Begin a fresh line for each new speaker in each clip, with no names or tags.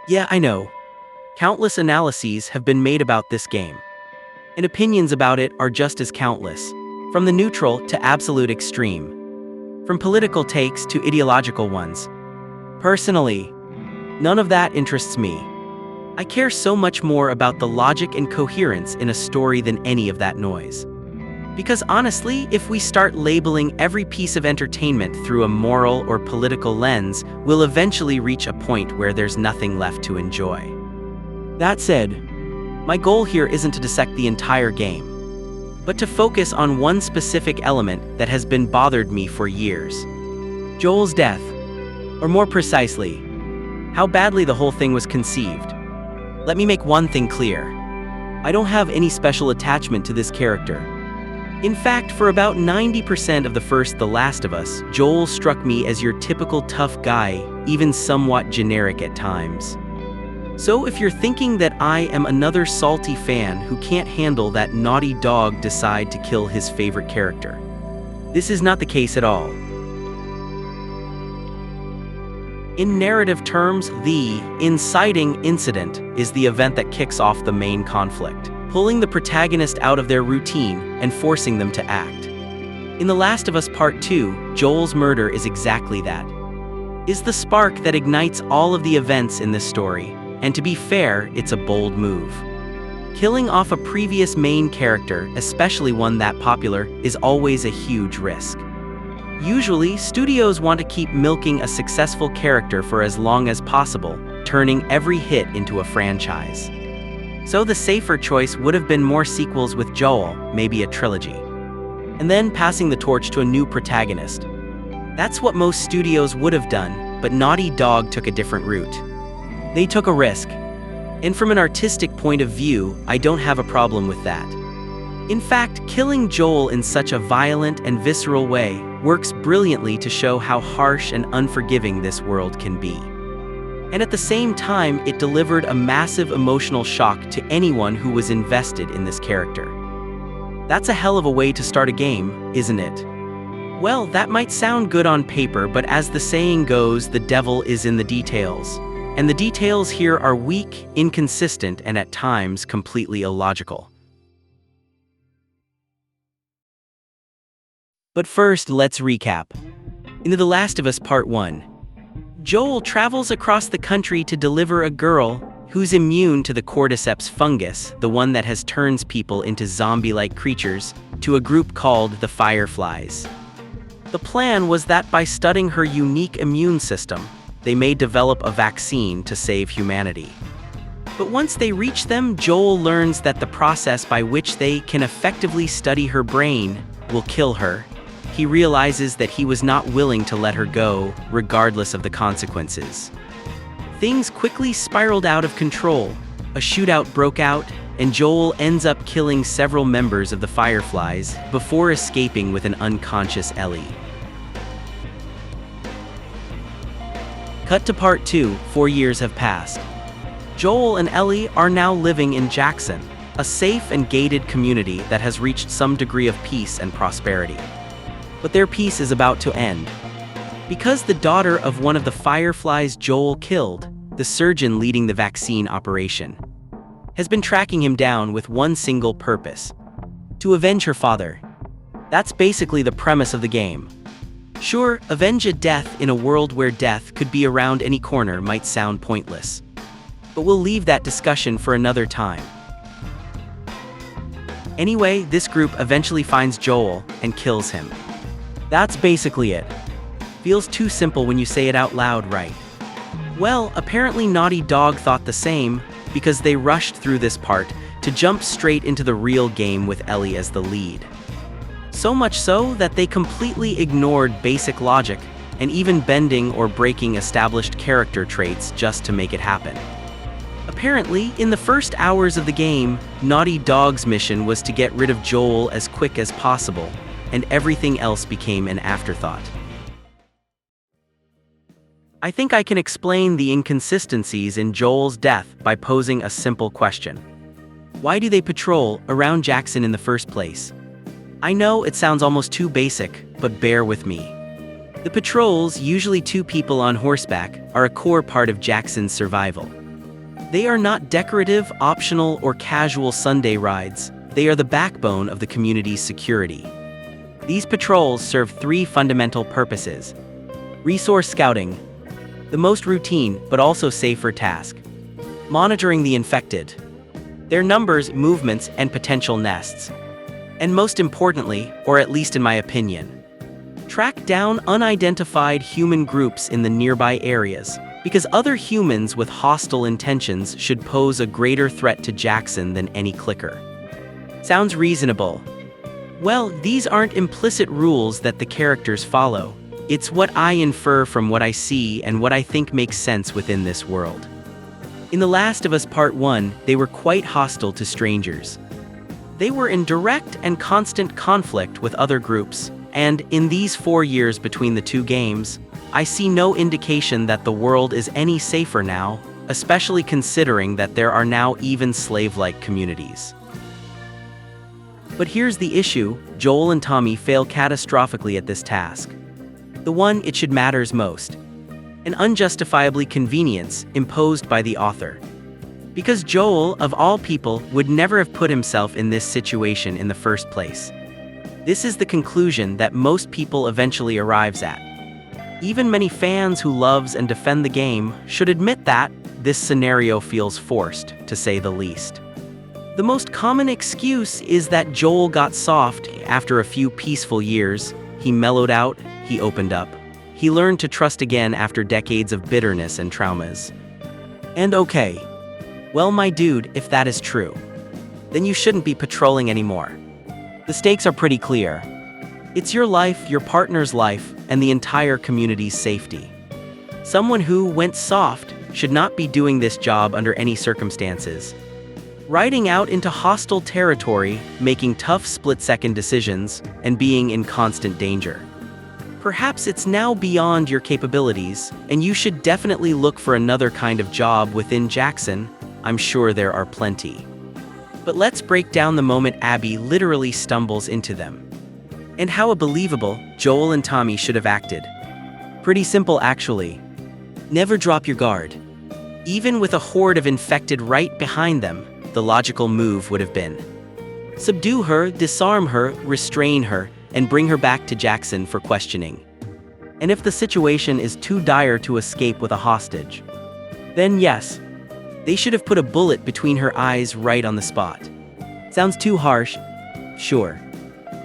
Yeah, I know. Countless analyses have been made about this game, and opinions about it are just as countless, from the neutral to absolute extreme, from political takes to ideological ones. Personally, none of that interests me. I care so much more about the logic and coherence in a story than any of that noise. Because honestly, if we start labeling every piece of entertainment through a moral or political lens, we'll eventually reach a point where there's nothing left to enjoy. That said, my goal here isn't to dissect the entire game, but to focus on one specific element that has been bothered me for years. Joel's death, or more precisely, how badly the whole thing was conceived. Let me make one thing clear. I don't have any special attachment to this character. In fact, for about 90% of the first The Last of Us, Joel struck me as your typical tough guy, even somewhat generic at times. So if you're thinking that I am another salty fan who can't handle that Naughty Dog decide to kill his favorite character, this is not the case at all. In narrative terms, the inciting incident is the event that kicks off the main conflict, pulling the protagonist out of their routine and forcing them to act. In The Last of Us Part 2, Joel's murder is exactly that. Is the spark that ignites all of the events in this story, and to be fair, it's a bold move. Killing off a previous main character, especially one that popular, is always a huge risk. Usually, studios want to keep milking a successful character for as long as possible, turning every hit into a franchise. So the safer choice would have been more sequels with Joel, maybe a trilogy. And then passing the torch to a new protagonist. That's what most studios would have done, but Naughty Dog took a different route. They took a risk. And from an artistic point of view, I don't have a problem with that. In fact, killing Joel in such a violent and visceral way works brilliantly to show how harsh and unforgiving this world can be. And at the same time, it delivered a massive emotional shock to anyone who was invested in this character. That's a hell of a way to start a game, isn't it? Well, that might sound good on paper, but as the saying goes, the devil is in the details. And the details here are weak, inconsistent, and at times completely illogical. But first, let's recap. In The Last of Us Part 1, Joel travels across the country to deliver a girl who's immune to the cordyceps fungus, the one that has turns people into zombie-like creatures, to a group called the Fireflies. The plan was that by studying her unique immune system, they may develop a vaccine to save humanity. But once they reach them, Joel learns that the process by which they can effectively study her brain will kill her. He realizes that he was not willing to let her go, regardless of the consequences. Things quickly spiraled out of control. A shootout broke out, and Joel ends up killing several members of the Fireflies before escaping with an unconscious Ellie. Cut to Part 2, 4 years have passed. Joel and Ellie are now living in Jackson, a safe and gated community that has reached some degree of peace and prosperity. But their peace is about to end. Because the daughter of one of the Fireflies Joel killed, the surgeon leading the vaccine operation, has been tracking him down with one single purpose: to avenge her father. That's basically the premise of the game. Sure, avenge a death in a world where death could be around any corner might sound pointless. But we'll leave that discussion for another time. Anyway, this group eventually finds Joel and kills him. That's basically it. Feels too simple when you say it out loud, right? Well, apparently Naughty Dog thought the same, because they rushed through this part to jump straight into the real game with Ellie as the lead. So much so that they completely ignored basic logic and even bending or breaking established character traits just to make it happen. Apparently, in the first hours of the game, Naughty Dog's mission was to get rid of Joel as quick as possible, and everything else became an afterthought. I think I can explain the inconsistencies in Joel's death by posing a simple question. Why do they patrol around Jackson in the first place? I know it sounds almost too basic, but bear with me. The patrols, usually 2 people on horseback, are a core part of Jackson's survival. They are not decorative, optional, or casual Sunday rides. They are the backbone of the community's security. These patrols serve three fundamental purposes. Resource scouting, the most routine but also safer task. Monitoring the infected, their numbers, movements, and potential nests. And most importantly, or at least in my opinion, track down unidentified human groups in the nearby areas, because other humans with hostile intentions should pose a greater threat to Jackson than any clicker. Sounds reasonable. Well, these aren't implicit rules that the characters follow. It's what I infer from what I see and what I think makes sense within this world. In The Last of Us Part 1, they were quite hostile to strangers. They were in direct and constant conflict with other groups, and in these 4 years between the two games, I see no indication that the world is any safer now, especially considering that there are now even slave-like communities. But here's the issue: Joel and Tommy fail catastrophically at this task. The one it should matters most. An unjustifiably convenience imposed by the author. Because Joel, of all people, would never have put himself in this situation in the first place. This is the conclusion that most people eventually arrives at. Even many fans who loves and defend the game should admit that this scenario feels forced, to say the least. The most common excuse is that Joel got soft after a few peaceful years. He mellowed out, he opened up. He learned to trust again after decades of bitterness and traumas. And okay, well, my dude, if that is true, then you shouldn't be patrolling anymore. The stakes are pretty clear. It's your life, your partner's life, and the entire community's safety. Someone who went soft should not be doing this job under any circumstances. Riding out into hostile territory, making tough split-second decisions, and being in constant danger. Perhaps it's now beyond your capabilities, and you should definitely look for another kind of job within Jackson. I'm sure there are plenty. But let's break down the moment Abby literally stumbles into them. And how believable Joel and Tommy should have acted. Pretty simple, actually. Never drop your guard. Even with a horde of infected right behind them, the logical move would have been subdue her, disarm her, restrain her, and bring her back to Jackson for questioning. And if the situation is too dire to escape with a hostage, then yes, they should have put a bullet between her eyes right on the spot. Sounds too harsh? Sure.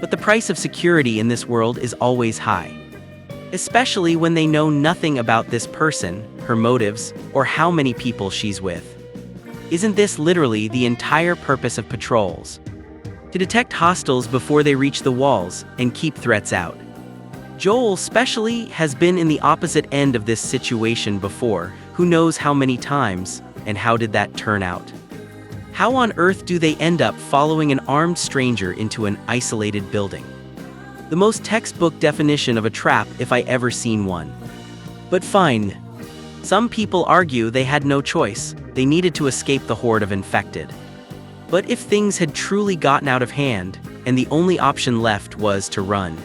But the price of security in this world is always high. Especially when they know nothing about this person, her motives, or how many people she's with. Isn't this literally the entire purpose of patrols? To detect hostiles before they reach the walls and keep threats out. Joel, especially, has been in the opposite end of this situation before, who knows how many times, and how did that turn out? How on earth do they end up following an armed stranger into an isolated building? The most textbook definition of a trap if I ever seen one. But fine. Some people argue they had no choice, they needed to escape the horde of infected. But if things had truly gotten out of hand, and the only option left was to run,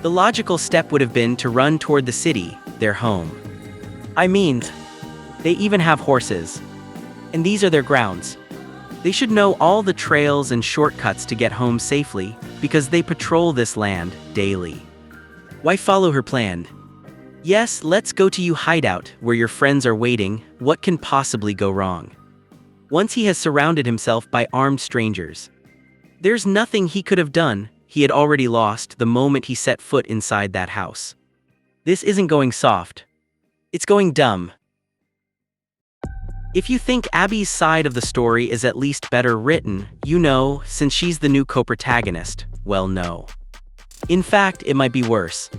the logical step would have been to run toward the city, their home. I mean, they even have horses. And these are their grounds. They should know all the trails and shortcuts to get home safely, because they patrol this land daily. Why follow her plan? Yes, let's go to your hideout, where your friends are waiting. What can possibly go wrong? Once he has surrounded himself by armed strangers, there's nothing he could have done. He had already lost the moment he set foot inside that house. This isn't going soft. It's going dumb. If you think Abby's side of the story is at least better written, you know, since she's the new co-protagonist, well, no. In fact, it might be worse.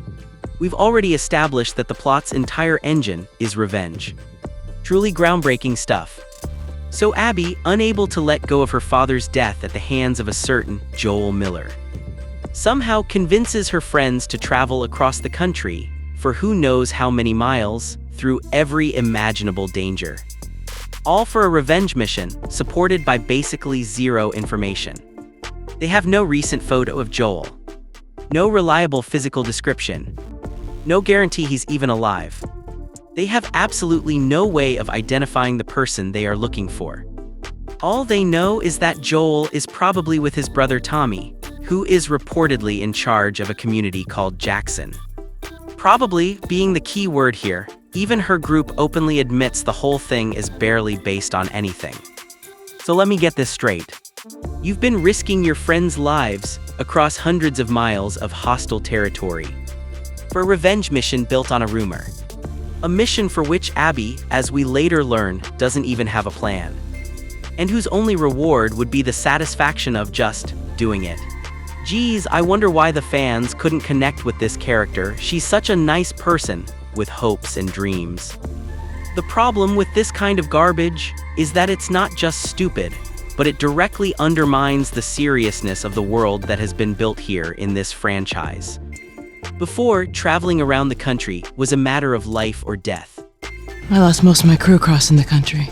We've already established that the plot's entire engine is revenge. Truly groundbreaking stuff. So Abby, unable to let go of her father's death at the hands of a certain Joel Miller, somehow convinces her friends to travel across the country, for who knows how many miles, through every imaginable danger. All for a revenge mission, supported by basically zero information. They have no recent photo of Joel. No reliable physical description. No guarantee he's even alive. They have absolutely no way of identifying the person they are looking for. All they know is that Joel is probably with his brother Tommy, who is reportedly in charge of a community called Jackson. Probably being the key word here, even her group openly admits the whole thing is barely based on anything. So let me get this straight. You've been risking your friends' lives across hundreds of miles of hostile territory for a revenge mission built on a rumor. A mission for which Abby, as we later learn, doesn't even have a plan. And whose only reward would be the satisfaction of just doing it. Geez, I wonder why the fans couldn't connect with this character. She's such a nice person with hopes and dreams. The problem with this kind of garbage is that it's not just stupid, but it directly undermines the seriousness of the world that has been built here in this franchise. Before, traveling around the country was a matter of life or death.
I lost most of my crew crossing the country.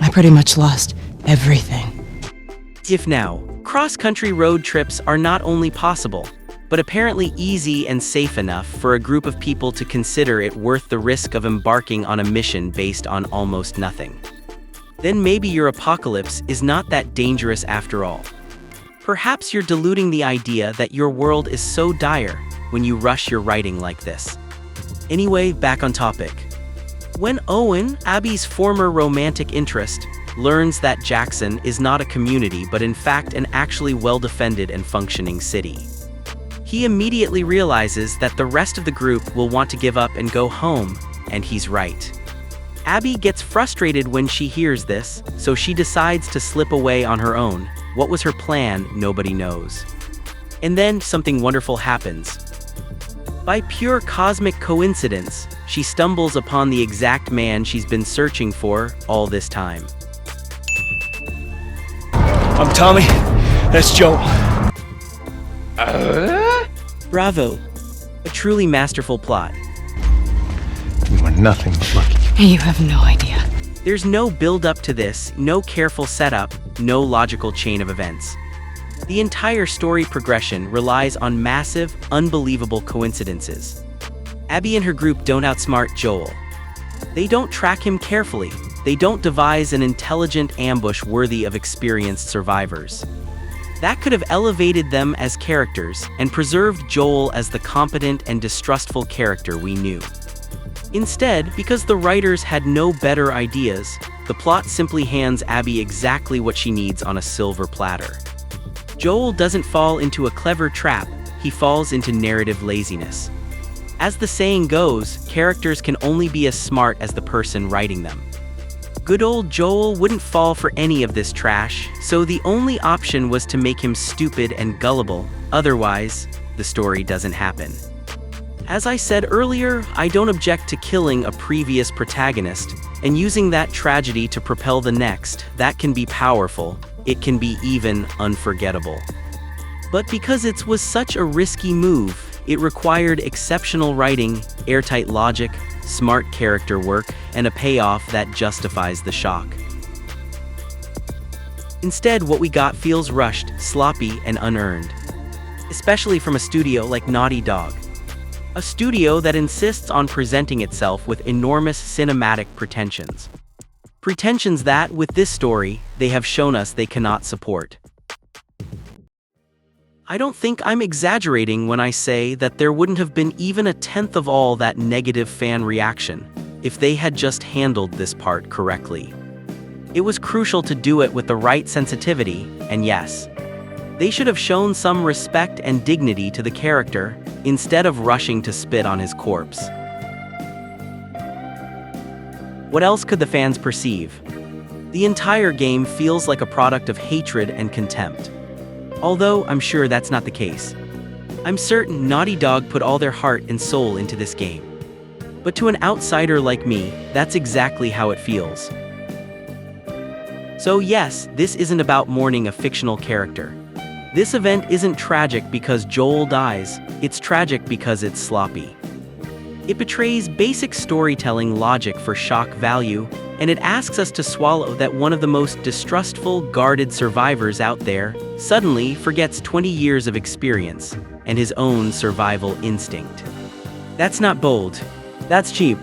I pretty much lost everything.
If now, cross-country road trips are not only possible, but apparently easy and safe enough for a group of people to consider it worth the risk of embarking on a mission based on almost nothing, then maybe your apocalypse is not that dangerous after all. Perhaps you're diluting the idea that your world is so dire when you rush your writing like this. Anyway, back on topic. When Owen, Abby's former romantic interest, learns that Jackson is not a community but in fact an actually well-defended and functioning city, he immediately realizes that the rest of the group will want to give up and go home, and he's right. Abby gets frustrated when she hears this, so she decides to slip away on her own. What was her plan, nobody knows. And then something wonderful happens. By pure cosmic coincidence, she stumbles upon the exact man she's been searching for all this time.
I'm Tommy. That's Joel.
Bravo. A truly masterful plot.
You are nothing but lucky.
You have no idea.
There's no build-up to this, no careful setup, no logical chain of events. The entire story progression relies on massive, unbelievable coincidences. Abby and her group don't outsmart Joel. They don't track him carefully. They don't devise an intelligent ambush worthy of experienced survivors. That could have elevated them as characters and preserved Joel as the competent and distrustful character we knew. Instead, because the writers had no better ideas, the plot simply hands Abby exactly what she needs on a silver platter. Joel doesn't fall into a clever trap, he falls into narrative laziness. As the saying goes, characters can only be as smart as the person writing them. Good old Joel wouldn't fall for any of this trash, so the only option was to make him stupid and gullible, otherwise, the story doesn't happen. As I said earlier, I don't object to killing a previous protagonist, and using that tragedy to propel the next. That can be powerful, it can be even unforgettable. But because it was such a risky move, it required exceptional writing, airtight logic, smart character work, and a payoff that justifies the shock. Instead, what we got feels rushed, sloppy, and unearned. Especially from a studio like Naughty Dog. A studio that insists on presenting itself with enormous cinematic pretensions. Pretensions that, with this story, they have shown us they cannot support. I don't think I'm exaggerating when I say that there wouldn't have been even a tenth of all that negative fan reaction if they had just handled this part correctly. It was crucial to do it with the right sensitivity, and yes, they should have shown some respect and dignity to the character, instead of rushing to spit on his corpse. What else could the fans perceive? The entire game feels like a product of hatred and contempt. Although, I'm sure that's not the case. I'm certain Naughty Dog put all their heart and soul into this game. But to an outsider like me, that's exactly how it feels. So yes, this isn't about mourning a fictional character. This event isn't tragic because Joel dies, it's tragic because it's sloppy. It betrays basic storytelling logic for shock value, and it asks us to swallow that one of the most distrustful, guarded survivors out there suddenly forgets 20 years of experience and his own survival instinct. That's not bold. That's cheap.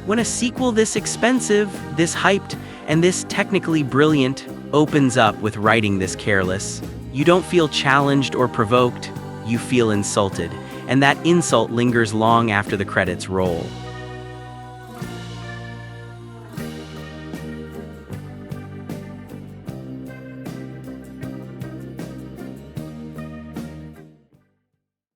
When a sequel this expensive, this hyped, and this technically brilliant opens up with writing this careless, you don't feel challenged or provoked, you feel insulted, and that insult lingers long after the credits roll.